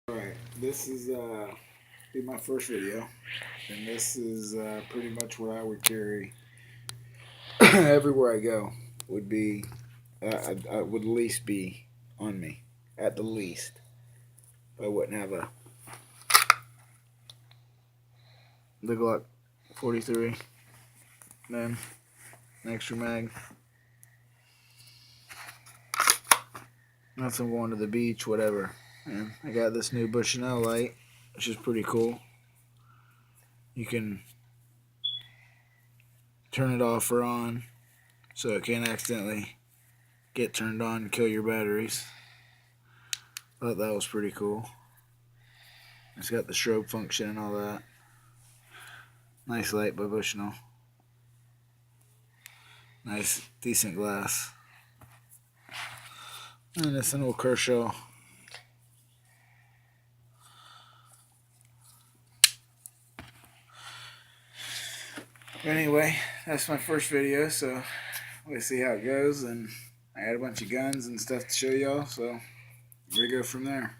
Alright, this is be my first video, and this is pretty much what I would carry everywhere I go. Would be I would at least be on me, at the least. I wouldn't have the Glock 43, then an extra mag. Unless I'm going to the beach, whatever. And I got this new bushnell light, which is pretty cool. You can turn it off or on, so it can't accidentally get turned on and kill your batteries. Thought that was pretty cool. It's got the strobe function and all that. Nice light by Bushnell. Nice, decent glass. And it's an old Kershaw. Anyway, that's my first video, so we'll see how it goes. And I had a bunch of guns and stuff to show y'all, so we go from there.